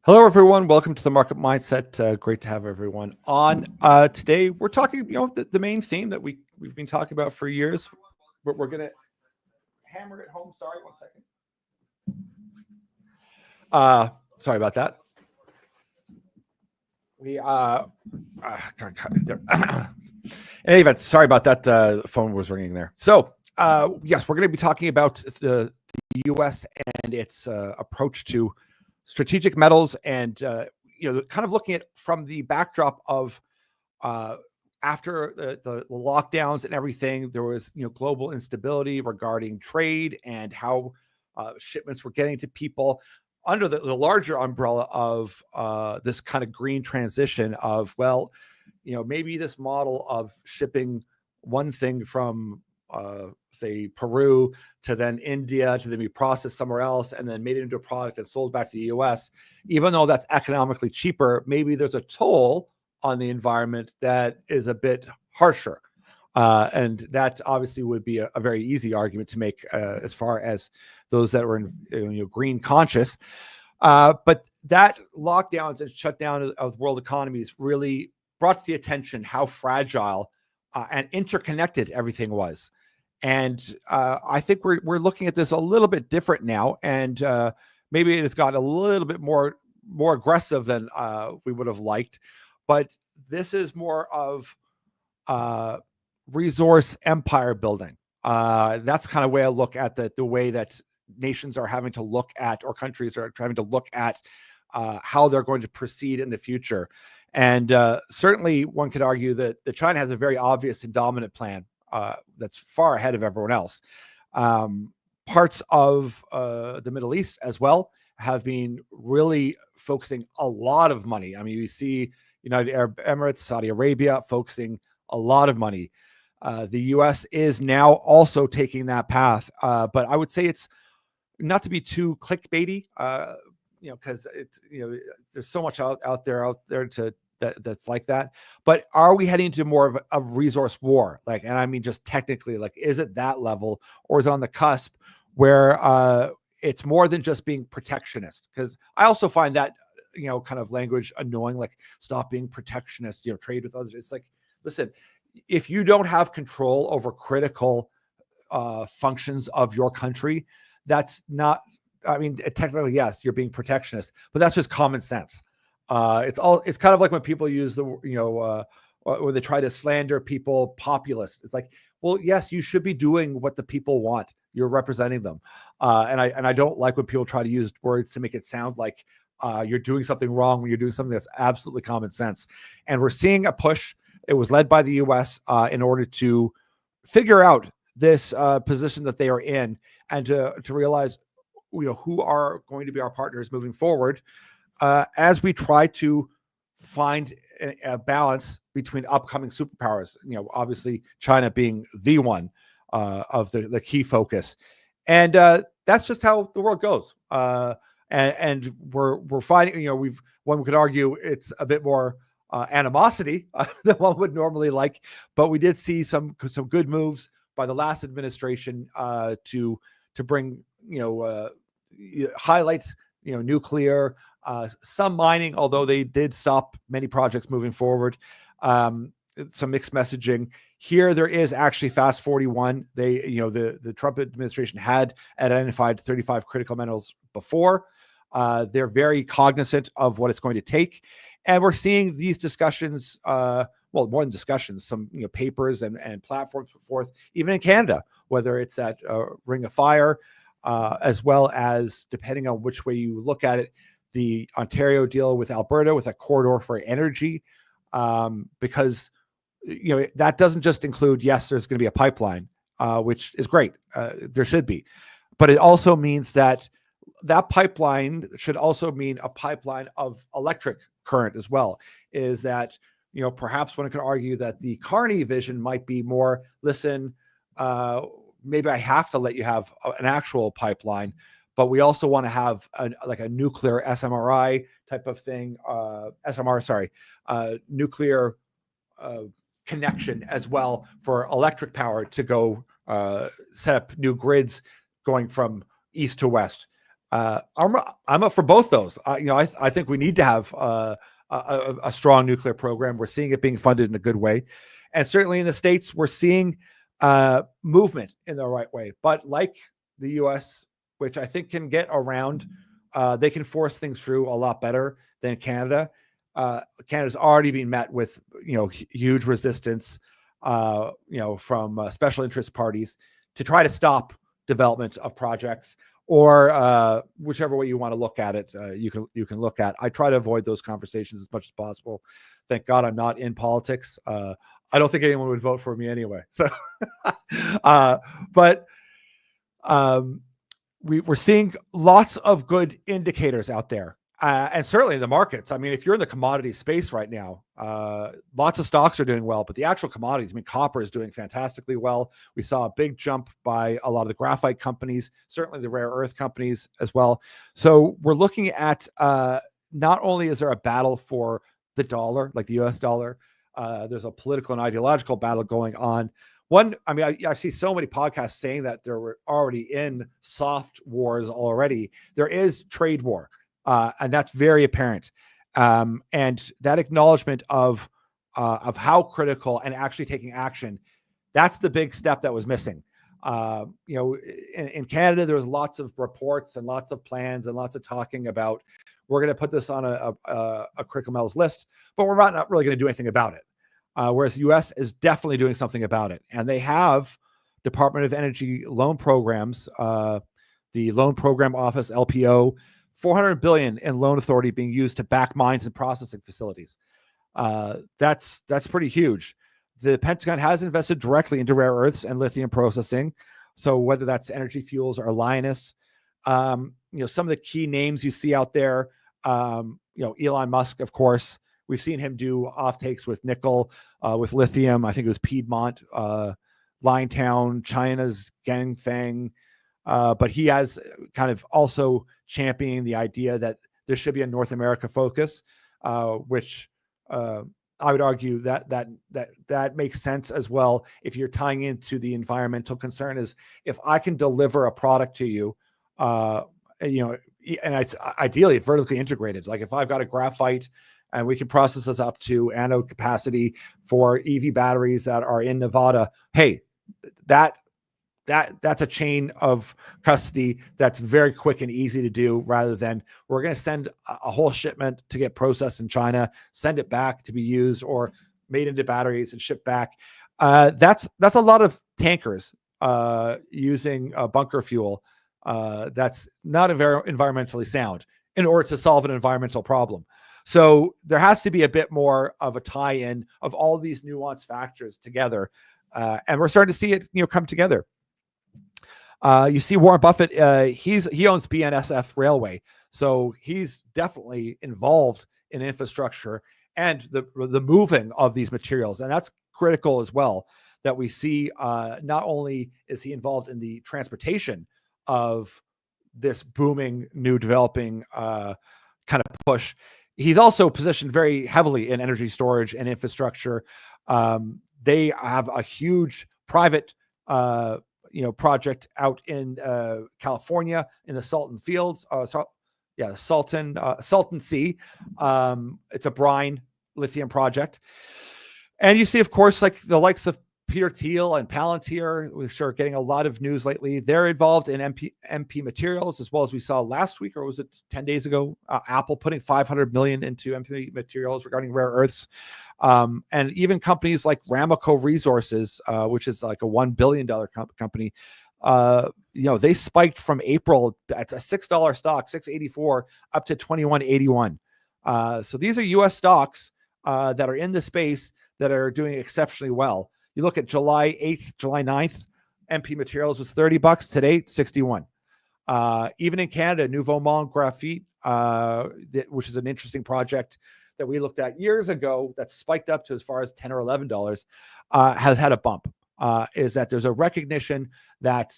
Hello, everyone. Welcome to the Market Mindset. Great to have everyone on. Today, we're talking, the main theme that we've been talking about for years. But we're going to hammer it home. Sorry, one second. Sorry about that. In any event, sorry about that. The phone was ringing there. So, yes, we're going to be talking about the U.S. and its approach to strategic metals, and kind of looking at from the backdrop of after the lockdowns and everything, there was global instability regarding trade and how shipments were getting to people under the larger umbrella of this kind of green transition of, maybe this model of shipping one thing from say Peru to then India to then be processed somewhere else and then made into a product and sold back to the US, even though that's economically cheaper, maybe there's a toll on the environment that is a bit harsher. And that obviously would be a very easy argument to make as far as those that were green conscious. But that lockdowns and shutdown of world economies really brought to the attention how fragile and interconnected everything was. And I think we're looking at this a little bit different now, and maybe it has gotten a little bit more aggressive than we would have liked. But this is more of resource empire building. That's kind of way I look at the way that nations are having to look at, or countries are having to look at how they're going to proceed in the future. And certainly one could argue that China has a very obvious and dominant plan that's far ahead of everyone else. Parts of the Middle East as well have been really focusing a lot of money. I mean, you see United Arab Emirates, Saudi Arabia focusing a lot of money. The U.S. is now also taking that path. But I would say it's not to be too clickbaity, because it's, there's so much out there that's like that. But are we heading to more of a resource war? And I mean, just technically, is it that level, or is it on the cusp where it's more than just being protectionist? Because I also find that, kind of language annoying, stop being protectionist, trade with others. It's listen, if you don't have control over critical functions of your country, that's not, I mean, technically, yes, you're being protectionist, but that's just common sense. It's kind of like when people use the, when they try to slander people, populist. It's well, yes, you should be doing what the people want. You're representing them. And I don't like when people try to use words to make it sound like you're doing something wrong when you're doing something that's absolutely common sense. And we're seeing a push. It was led by the U.S. In order to figure out this position that they are in, and to realize, who are going to be our partners moving forward, as we try to find a balance between upcoming superpowers. Obviously China being the one of the key focus, and that's just how the world goes. And we're finding, one could argue it's a bit more animosity than one would normally like, but we did see some good moves by the last administration to bring, highlight, nuclear, some mining, although they did stop many projects moving forward. Some mixed messaging here. There is actually Fast 41. They, the Trump administration had identified 35 critical metals before. They're very cognizant of what it's going to take. And we're seeing these discussions, more than discussions, some papers and platforms put forth, even in Canada, whether it's at Ring of Fire, as well as, depending on which way you look at it, the Ontario deal with Alberta with a corridor for energy, because that doesn't just include, yes, there's going to be a pipeline, which is great. There should be, but it also means that pipeline should also mean a pipeline of electric current as well. Is that, perhaps one could argue that the Carney vision might be more, listen, maybe I have to let you have an actual pipeline, but we also want to have a nuclear SMRI type of thing, nuclear connection as well for electric power to go set up new grids going from east to west. I'm up for both those. I think we need to have a strong nuclear program. We're seeing it being funded in a good way, and certainly in the States, we're seeing movement in the right way. But like the U.S., which I think can get around, they can force things through a lot better than Canada. Canada's already been met with huge resistance, from special interest parties to try to stop development of projects, or whichever way you want to look at it, you can look at. I try to avoid those conversations as much as possible. Thank God I'm not in politics. I don't think anyone would vote for me anyway. So, but we're seeing lots of good indicators out there. And certainly in the markets. I mean, if you're in the commodity space right now, lots of stocks are doing well, but the actual commodities, I mean, copper is doing fantastically well. We saw a big jump by a lot of the graphite companies, certainly the rare earth companies as well. So we're looking at not only is there a battle for the dollar, like the US dollar, there's a political and ideological battle going on. I see so many podcasts saying that they were already in soft wars already. There is trade war. And that's very apparent. And that acknowledgement of how critical and actually taking action, that's the big step that was missing. In Canada, there was lots of reports and lots of plans and lots of talking about, we're going to put this on a critical metals list, but we're not really going to do anything about it. Whereas the U.S. is definitely doing something about it. And they have Department of Energy loan programs, the Loan Program Office, LPO, $400 billion in loan authority being used to back mines and processing facilities. That's pretty huge. The Pentagon has invested directly into rare earths and lithium processing. So whether that's Energy Fuels or Lynas, some of the key names you see out there, Elon Musk, of course, we've seen him do offtakes with nickel, with lithium. I think it was Piedmont, Liontown, China's Ganfeng. But he has kind of also championing the idea that there should be a North America focus, which I would argue that makes sense as well. If you're tying into the environmental concern, is if I can deliver a product to you, and it's ideally vertically integrated. Like if I've got a graphite and we can process this up to anode capacity for EV batteries that are in Nevada, hey, that's a chain of custody that's very quick and easy to do, rather than we're going to send a whole shipment to get processed in China, send it back to be used or made into batteries and shipped back. That's a lot of tankers using bunker fuel. That's not very environmentally sound in order to solve an environmental problem. So there has to be a bit more of a tie-in of all these nuanced factors together. And we're starting to see it, come together. You see Warren Buffett, he owns BNSF Railway. So he's definitely involved in infrastructure and the moving of these materials. And that's critical as well, that we see not only is he involved in the transportation of this booming, new developing kind of push, he's also positioned very heavily in energy storage and infrastructure. They have a huge private project out in California in the Salton Fields. Salton Sea. It's a brine lithium project. And you see, of course, like the likes of Peter Thiel and Palantir, which are getting a lot of news lately. They're involved in MP materials, as well as we saw last week, or was it 10 days ago, Apple putting $500 million into MP materials regarding rare earths. And even companies like Ramaco Resources, which is like a $1 billion company, they spiked from April at a $6 stock, $6.84 up to $21.81. So these are US stocks that are in the space that are doing exceptionally well. You look at July 8th, July 9th, MP Materials was $30 today, 61. Even in Canada, Nouveau Monde Graphite, which is an interesting project that we looked at years ago that spiked up to as far as $10 or $11, has had a bump. Is that there's a recognition that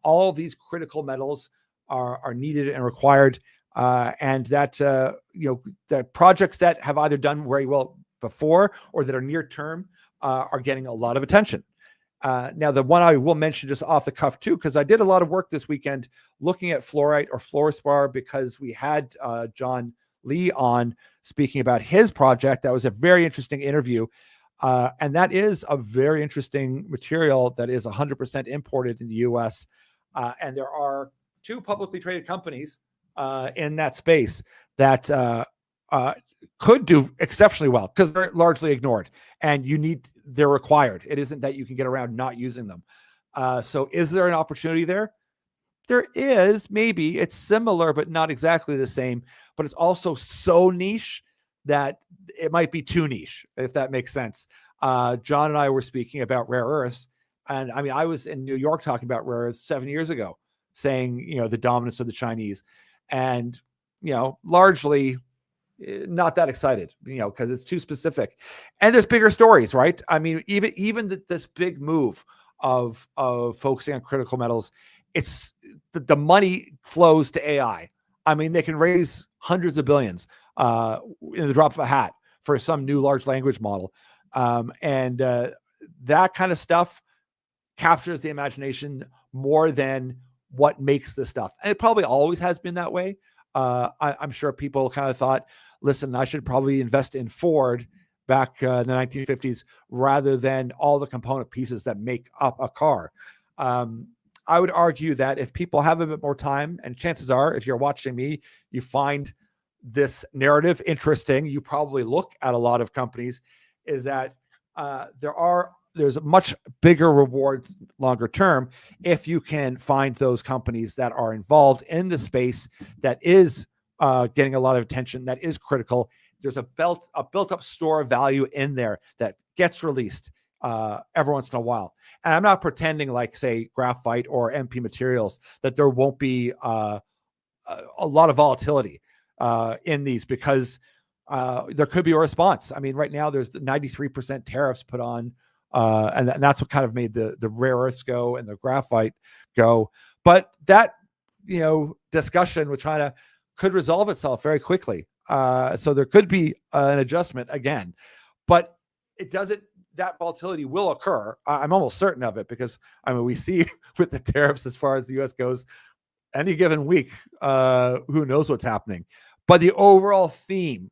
all these critical metals are needed and required, and that that projects that have either done very well before or that are near term are getting a lot of attention. Now, the one I will mention just off the cuff too, because I did a lot of work this weekend looking at fluorite or fluorspar, because we had John Lee on speaking about his project. That was a very interesting interview. And that is a very interesting material that is 100% imported in the US. And there are two publicly traded companies in that space that could do exceptionally well, because they're largely ignored, and they're required. It isn't that you can get around not using them. So is there an opportunity there? There is, maybe. It's similar, but not exactly the same. But it's also so niche that it might be too niche, if that makes sense. John and I were speaking about rare earths. And I mean, I was in New York talking about rare earths 7 years ago, saying, the dominance of the Chinese. And, largely not that excited, because it's too specific. And there's bigger stories, right? I mean, even this big move of focusing on critical metals, it's the money flows to AI. I mean, they can raise hundreds of billions in the drop of a hat for some new large language model. And that kind of stuff captures the imagination more than what makes the stuff. And it probably always has been that way. I'm sure people kind of thought, listen, I should probably invest in Ford back in the 1950s rather than all the component pieces that make up a car. I would argue that if people have a bit more time, and chances are, if you're watching me, you find this narrative interesting, you probably look at a lot of companies, is that there's a much bigger rewards longer term if you can find those companies that are involved in the space that is getting a lot of attention, that is critical. There's a built-up store of value in there that gets released every once in a while. And I'm not pretending like, say, graphite or MP materials, that there won't be a lot of volatility in these, because there could be a response. I mean, right now there's 93% tariffs put on, and that's what kind of made the rare earths go and the graphite go. But that, discussion with China could resolve itself very quickly. So there could be an adjustment again, but it doesn't. That volatility will occur. I'm almost certain of it, because we see with the tariffs, as far as the U.S. goes, any given week, who knows what's happening. But the overall theme,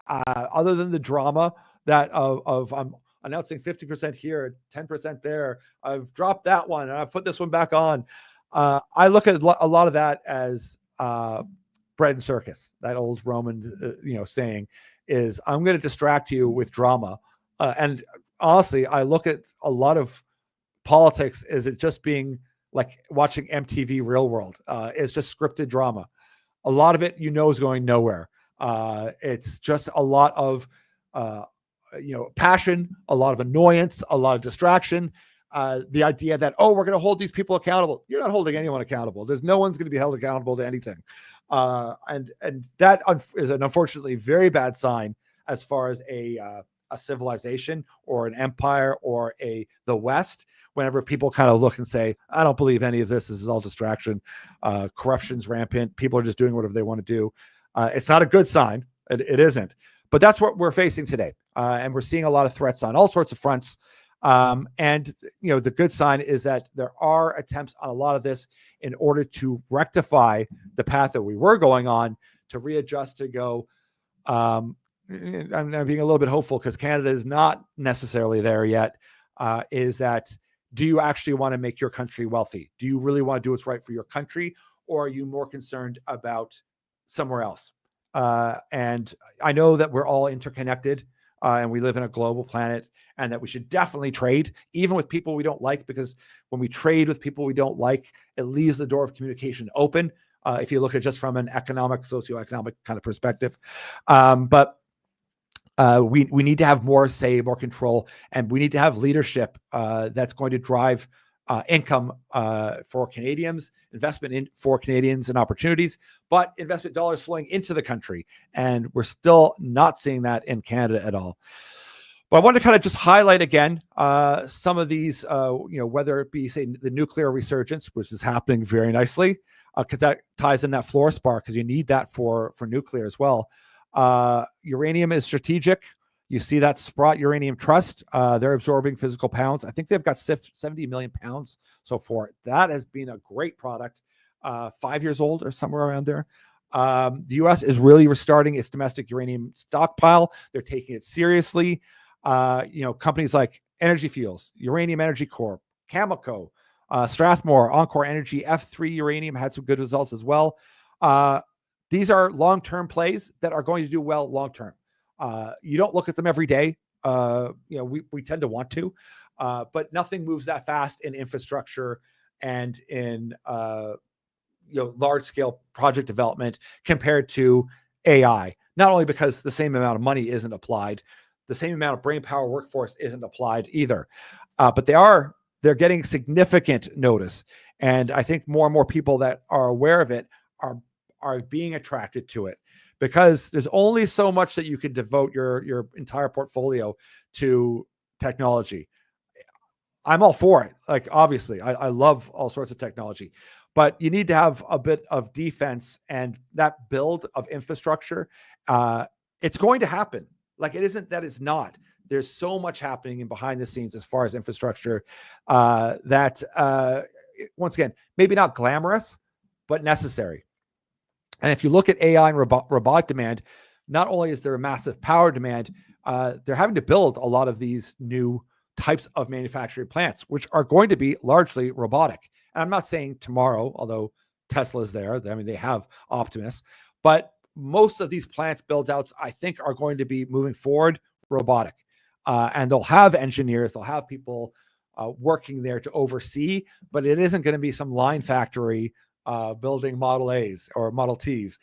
other than the drama that of I'm announcing 50% here, 10% there, I've dropped that one and I've put this one back on. I look at a lot of that as bread and circus. That old Roman, saying is, I'm going to distract you with drama. And honestly, I look at a lot of politics as it just being like watching MTV Real World. It's just scripted drama. A lot of it, is going nowhere. It's just a lot of, passion, a lot of annoyance, a lot of distraction. The idea that, we're going to hold these people accountable. You're not holding anyone accountable. There's no one's going to be held accountable to anything. And that is an unfortunately very bad sign as far as a civilization or an empire or the West. Whenever people kind of look and say, I don't believe any of this is all distraction, corruption's rampant, people are just doing whatever they want to do. It's not a good sign. It isn't. But that's what we're facing today. And we're seeing a lot of threats on all sorts of fronts. And the good sign is that there are attempts on a lot of this in order to rectify the path that we were going on, to readjust, to go. I'm being a little bit hopeful, because Canada is not necessarily there yet. Is that, do you actually want to make your country wealthy? Do you really want to do what's right for your country? Or are you more concerned about somewhere else? And I know that we're all interconnected, and we live in a global planet, and that we should definitely trade, even with people we don't like, because when we trade with people we don't like, it leaves the door of communication open. If you look at just from an economic, socioeconomic kind of perspective. But we need to have more say, more control, and we need to have leadership that's going to drive income for Canadians, investment for Canadians and opportunities, but investment dollars flowing into the country. And we're still not seeing that in Canada at all. But I want to kind of just highlight again some of these, whether it be, say, the nuclear resurgence, which is happening very nicely, because that ties in that fluorspar, because you need that for nuclear as well. Uranium is strategic. You see that Sprott Uranium Trust, they're absorbing physical pounds. I think they've got 70 million pounds so far. That has been a great product, 5 years old or somewhere around there. The U.S. is really restarting its domestic uranium stockpile. They're taking it seriously. Companies like Energy Fuels, Uranium Energy Corp, Cameco, Strathmore, Encore Energy, F3 Uranium had some good results as well. These are long-term plays that are going to do well long-term. You don't look at them every day. We tend to want to, but nothing moves that fast in infrastructure and in large-scale project development compared to AI. Not only because the same amount of money isn't applied, the same amount of brain power workforce isn't applied either, but they're getting significant notice, and I think more and more people that are aware of it are being attracted to it, because there's only so much that you can devote your entire portfolio to technology. I'm all for it. Like, obviously, I love all sorts of technology, but you need to have a bit of defense, and that build of infrastructure, it's going to happen. Like, it isn't that it's not. There's so much happening in behind the scenes as far as infrastructure that, once again, maybe not glamorous, but necessary. And if you look at AI and robotic demand, not only is there a massive power demand, they're having to build a lot of these new types of manufacturing plants, which are going to be largely robotic. And I'm not saying tomorrow, although Tesla's there. I mean, they have Optimus, but most of these plants build outs, I think, are going to be moving forward robotic. And they'll have engineers, they'll have people working there to oversee, but it isn't going to be some line factory building Model A's or Model T's.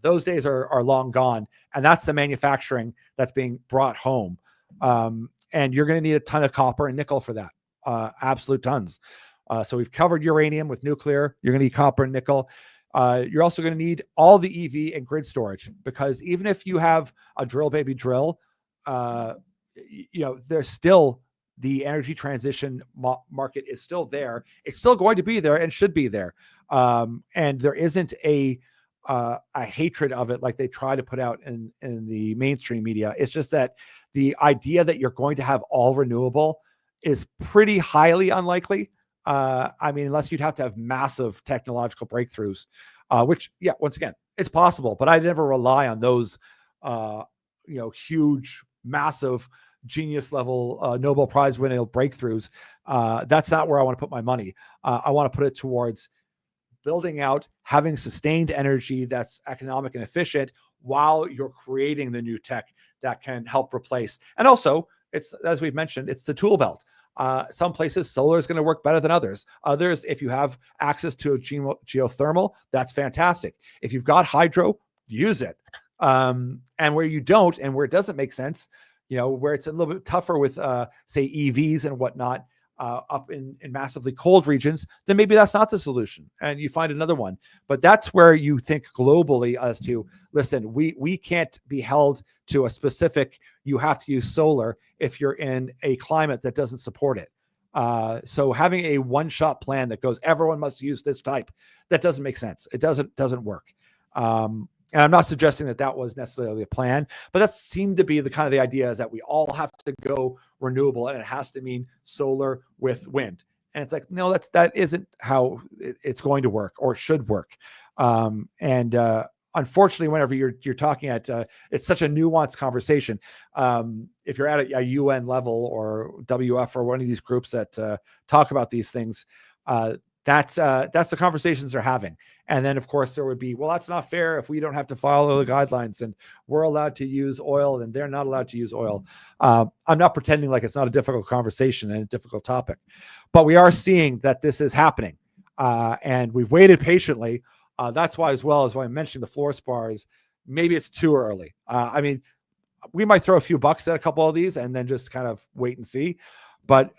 Those days are long gone. And that's the manufacturing that's being brought home. And you're going to need a ton of copper and nickel for that. Absolute tons. So we've covered uranium with nuclear. You're going to need copper and nickel. You're also going to need all the EV and grid storage, because even if you have a drill baby drill, there's still the energy transition market is still there. It's still going to be there and should be there. And there isn't a hatred of it like they try to put out in the mainstream media. It's just that the idea that you're going to have all renewable is pretty highly unlikely. Unless you'd have to have massive technological breakthroughs, which, once again, it's possible, but I never rely on those, huge, massive, genius level Nobel Prize winning breakthroughs. That's not where I want to put my money. I want to put it towards building out, having sustained energy that's economic and efficient while you're creating the new tech that can help replace. And also, it's, as we've mentioned, it's the tool belt. Some places solar is going to work better than others. Others, if you have access to a geothermal, that's fantastic. If you've got hydro, use it. And where you don't, and where it doesn't make sense, where it's a little bit tougher with, say, EVs and whatnot, up in massively cold regions, then maybe that's not the solution, and you find another one. But that's where you think globally as to, listen, we can't be held to a specific, you have to use solar if you're in a climate that doesn't support it. So having a one-shot plan that goes, everyone must use this type, that doesn't make sense. It doesn't work. And I'm not suggesting that was necessarily a plan, but that seemed to be the kind of the idea, is that we all have to go renewable, and it has to mean solar with wind. And it's like, no, that isn't how it's going to work or should work. Unfortunately, whenever you're talking at, it's such a nuanced conversation. If you're at a UN level or WF or one of these groups that talk about these things, that's the conversations they're having. And then, of course, there would be, well, that's not fair if we don't have to follow the guidelines and we're allowed to use oil and they're not allowed to use oil. I'm not pretending like it's not a difficult conversation and a difficult topic, but we are seeing that this is happening, and we've waited patiently. That's why, as well as why I mentioned the fluorspars, maybe it's too early. We might throw a few bucks at a couple of these and then just kind of wait and see. But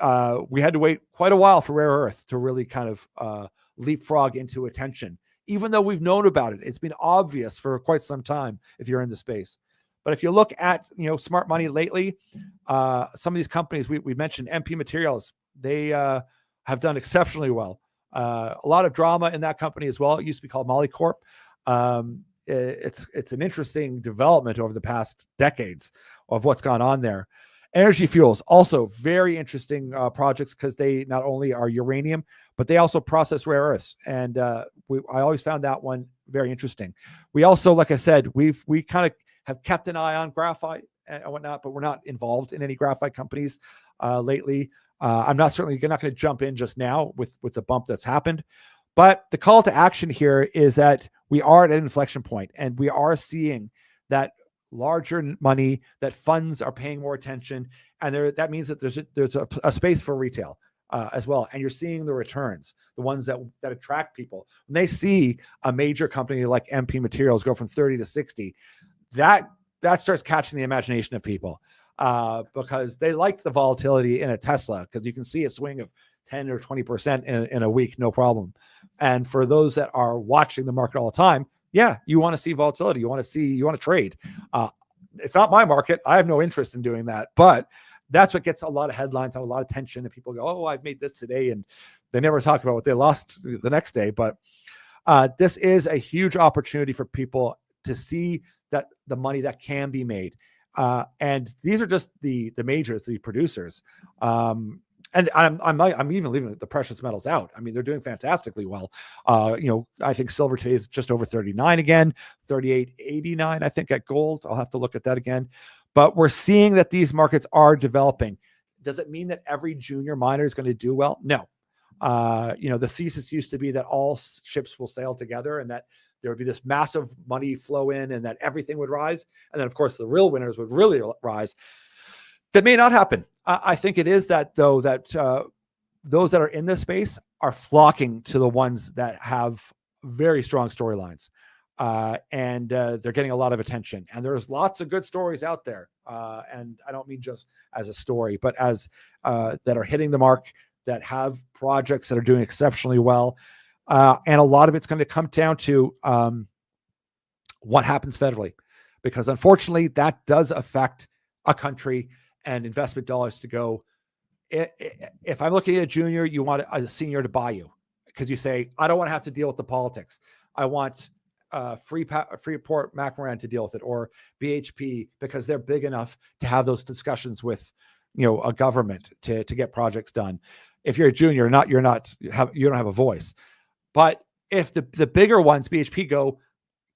we had to wait quite a while for rare earth to really kind of leapfrog into attention, even though we've known about it. It's been obvious for quite some time if you're in the space. But if you look at, smart money lately, some of these companies we mentioned, MP Materials, they have done exceptionally well. A lot of drama in that company as well. It used to be called Molycorp. it's an interesting development over the past decades of what's gone on there. Energy fuels, also very interesting projects, because they not only are uranium, but they also process rare earths. And I always found that one very interesting. We also, like I said, we kind of have kept an eye on graphite and whatnot, but we're not involved in any graphite companies lately. I'm not going to jump in just now with the bump that's happened. But the call to action here is that we are at an inflection point, and we are seeing that larger money, that funds are paying more attention, and that means that there's a space for retail as well. And you're seeing the returns, the ones that attract people. When they see a major company like MP Materials go from 30 to 60, that starts catching the imagination of people because they like the volatility in a Tesla, because you can see a swing of 10 or 20% in a week, no problem. And for those that are watching the market all the time, yeah, you want to see volatility. You want to trade. It's not my market. I have no interest in doing that, but that's what gets a lot of headlines and a lot of attention. And people go, oh, I've made this today. And they never talk about what they lost the next day. But this is a huge opportunity for people to see that the money that can be made. And these are just the majors, the producers. And I'm even leaving the precious metals out. I mean, they're doing fantastically well. I think silver today is just over 39 again, 38.89, I think, at gold. I'll have to look at that again. But we're seeing that these markets are developing. Does it mean that every junior miner is going to do well? No. The thesis used to be that all ships will sail together, and that there would be this massive money flow in, and that everything would rise. And then, of course, the real winners would really rise. That may not happen. I think it is that, though, that those that are in this space are flocking to the ones that have very strong storylines, and they're getting a lot of attention. And there's lots of good stories out there, and I don't mean just as a story, but as that are hitting the mark, that have projects that are doing exceptionally well. And a lot of it's going to come down to what happens federally, because unfortunately that does affect a country and investment dollars to go. If I'm looking at a junior, you want a senior to buy you, because you say, I don't want to have to deal with the politics. I want Freeport McMoran to deal with it, or BHP, because they're big enough to have those discussions with, a government to get projects done. If you're a junior, you don't have a voice. But if the bigger ones, BHP, go,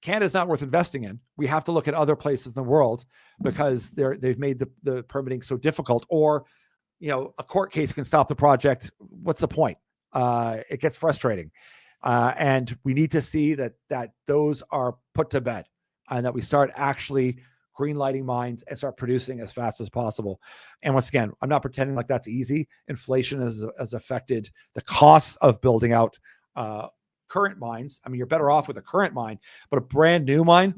Canada's not worth investing in, we have to look at other places in the world because they've made the permitting so difficult, or a court case can stop the project. What's the point? It gets frustrating, and we need to see that those are put to bed, and that we start actually green lighting mines and start producing as fast as possible. And once again, I'm not pretending like that's easy. Inflation has affected the costs of building out current mines. I mean, you're better off with a current mine, but a brand new mine,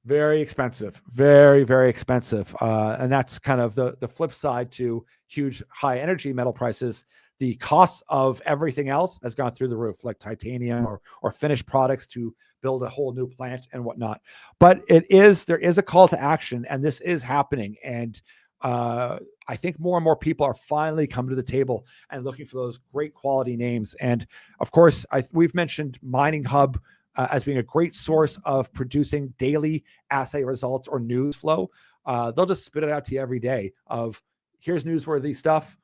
very expensive, very, very expensive. And that's kind of the flip side to huge high energy metal prices. The cost of everything else has gone through the roof, like titanium or finished products to build a whole new plant and whatnot. But there is a call to action, and this is happening. And I think more and more people are finally coming to the table and looking for those great quality names. And of course, we've mentioned Mining Hub as being a great source of producing daily assay results or news flow. They'll just spit it out to you every day of, here's newsworthy stuff.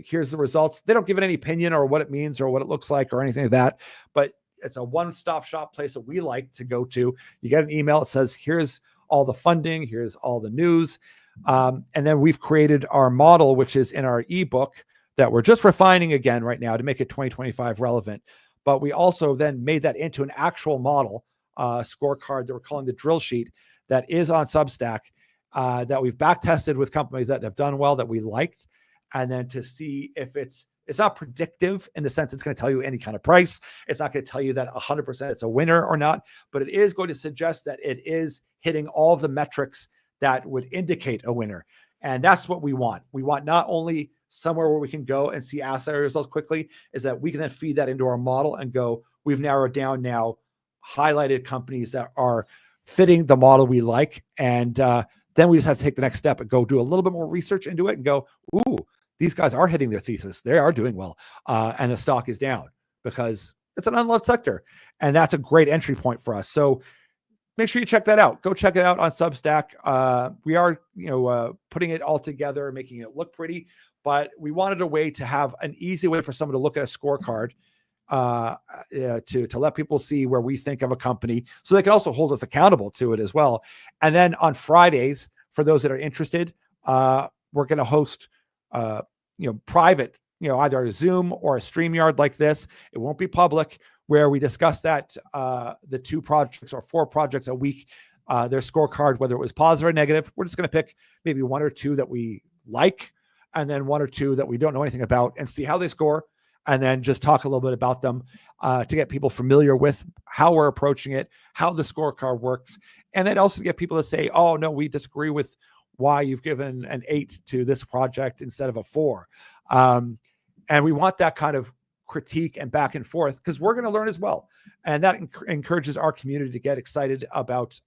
Here's the results. They don't give it any opinion or what it means or what it looks like or anything like that, but it's a one-stop shop place that we like to go to. You get an email that says, here's all the funding, here's all the news. And then we've created our model, which is in our ebook that we're just refining again right now to make it 2025 relevant. But we also then made that into an actual model, scorecard that we're calling the drill sheet, that is on Substack, that we've back tested with companies that have done well, that we liked. And then to see if it's not predictive in the sense it's going to tell you any kind of price. It's not going to tell you that 100% it's a winner or not, but it is going to suggest that it is hitting all of the metrics that would indicate a winner. And that's what we want. We want not only somewhere where we can go and see assay results quickly, is that we can then feed that into our model and go, we've narrowed down now highlighted companies that are fitting the model we like. And then we just have to take the next step and go do a little bit more research into it and go, ooh, these guys are hitting their thesis. They are doing well. And the stock is down because it's an unloved sector, and that's a great entry point for us. So make sure you check that out. Go check it out on Substack. We are, putting it all together, making it look pretty, but we wanted a way to have an easy way for someone to look at a scorecard, to let people see where we think of a company, so they can also hold us accountable to it as well. And then on Fridays, for those that are interested, we're going to host, private, either a Zoom or a StreamYard like this. It won't be public, where we discuss that, the 2 projects or 4 projects a week, their scorecard, whether it was positive or negative. We're just going to pick maybe 1 or 2 that we like, and then 1 or 2 that we don't know anything about, and see how they score, and then just talk a little bit about them, to get people familiar with how we're approaching it, how the scorecard works, and then also get people to say, oh, no, we disagree with why you've given an 8 to this project instead of a 4. And we want that kind of critique and back and forth, because we're going to learn as well. And that encourages our community to get excited about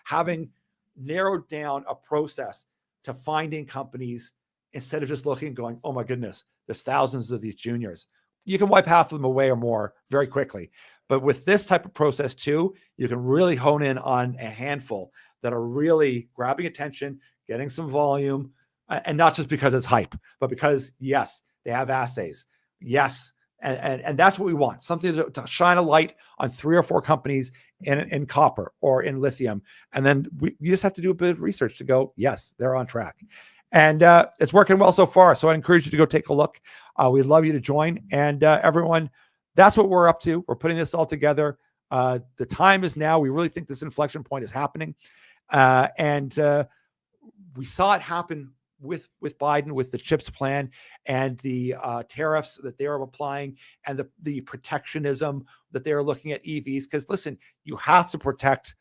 having narrowed down a process to finding companies, instead of just looking and going, oh my goodness, there's thousands of these juniors. You can wipe half of them away or more very quickly. But with this type of process too, you can really hone in on a handful that are really grabbing attention, getting some volume, and not just because it's hype, but because, yes, they have assays. Yes. And that's what we want, something to shine a light on 3 or 4 companies in copper or in lithium. And then you just have to do a bit of research to go, yes, they're on track. And it's working well so far. So I encourage you to go take a look. We'd love you to join. And everyone, that's what we're up to. We're putting this all together. The time is now. We really think this inflection point is happening. And we saw it happen with Biden, with the CHIPS plan and the tariffs that they are applying, and the protectionism that they are looking at EVs. Because listen, you have to protect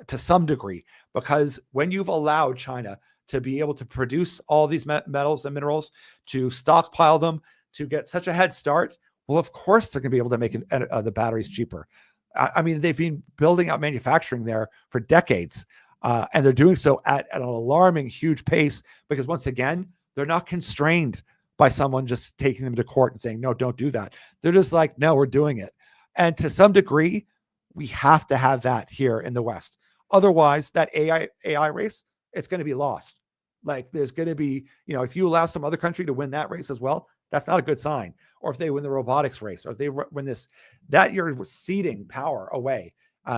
to some degree, because when you've allowed China to be able to produce all these metals and minerals, to stockpile them, to get such a head start, well, of course they're going to be able to make the batteries cheaper. I mean, they've been building out manufacturing there for decades. And they're doing so at an alarming, huge pace, because once again, they're not constrained by someone just taking them to court and saying, no, don't do that. They're just like, no, we're doing it. And to some degree, we have to have that here in the West. Otherwise, that AI race, it's going to be lost. Like, there's going to be, if you allow some other country to win that race as well, that's not a good sign. Or if they win the robotics race, or if they win this, that you're ceding power away.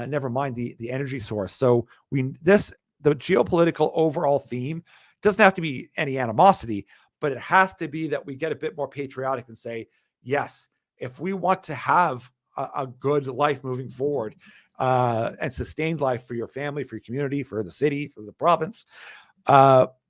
Never mind the energy source. So the geopolitical overall theme doesn't have to be any animosity, but it has to be that we get a bit more patriotic and say, yes, if we want to have a good life moving forward, and sustained life for your family, for your community, for the city, for the province,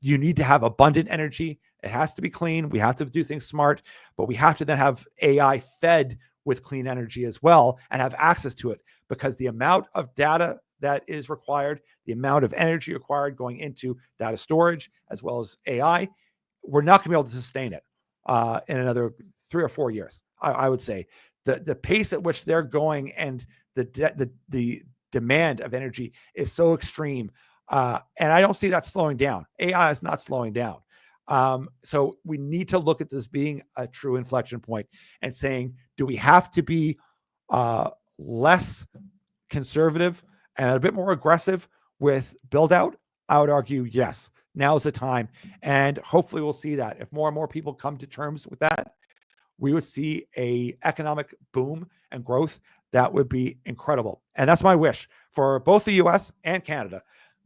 you need to have abundant energy. It has to be clean. We have to do things smart, but we have to then have AI fed with clean energy as well, and have access to it, because the amount of data that is required, the amount of energy required going into data storage as well as AI, we're not going to be able to sustain it in another 3 or 4 years. I would say the pace at which they're going, and the demand of energy is so extreme, and I don't see that slowing down. AI is not slowing down. So we need to look at this being a true inflection point and saying, do we have to be less conservative and a bit more aggressive with build out? I would argue, yes, now's the time. And hopefully we'll see that. If more and more people come to terms with that, we would see a economic boom and growth that would be incredible. And that's my wish for both the US and Canada.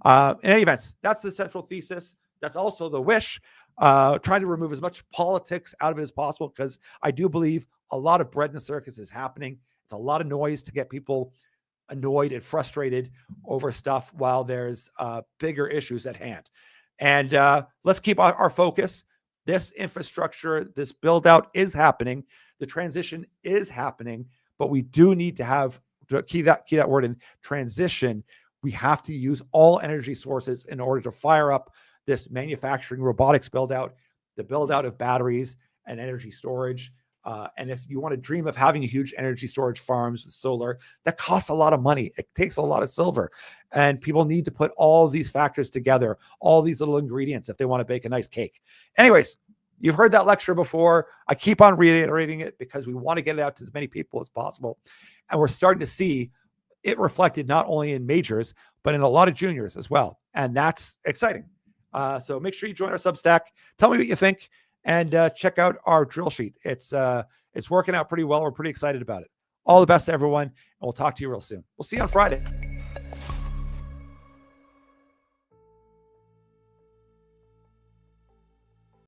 In any event, that's the central thesis. That's also the wish. Trying to remove as much politics out of it as possible, because I do believe a lot of bread in the circus is happening. It's a lot of noise to get people annoyed and frustrated over stuff, while there's bigger issues at hand. And let's keep our focus. This infrastructure, this build out is happening. The transition is happening, but we do need to have, to key that word in, transition. We have to use all energy sources in order to fire up this manufacturing robotics build out, the build out of batteries and energy storage. And if you want to dream of having huge energy storage farms with solar, that costs a lot of money. It takes a lot of silver, and people need to put all of these factors together, all these little ingredients, if they want to bake a nice cake. Anyways, You've heard that lecture before. I keep on reiterating it because we want to get it out to as many people as possible. And we're starting to see it reflected not only in majors, but in a lot of juniors as well. And that's exciting. So make sure you join our Substack. Tell me what you think, and check out our drill sheet. It's working out pretty well. We're pretty excited about it. All the best to everyone, and we'll talk to you real soon. We'll see you on Friday.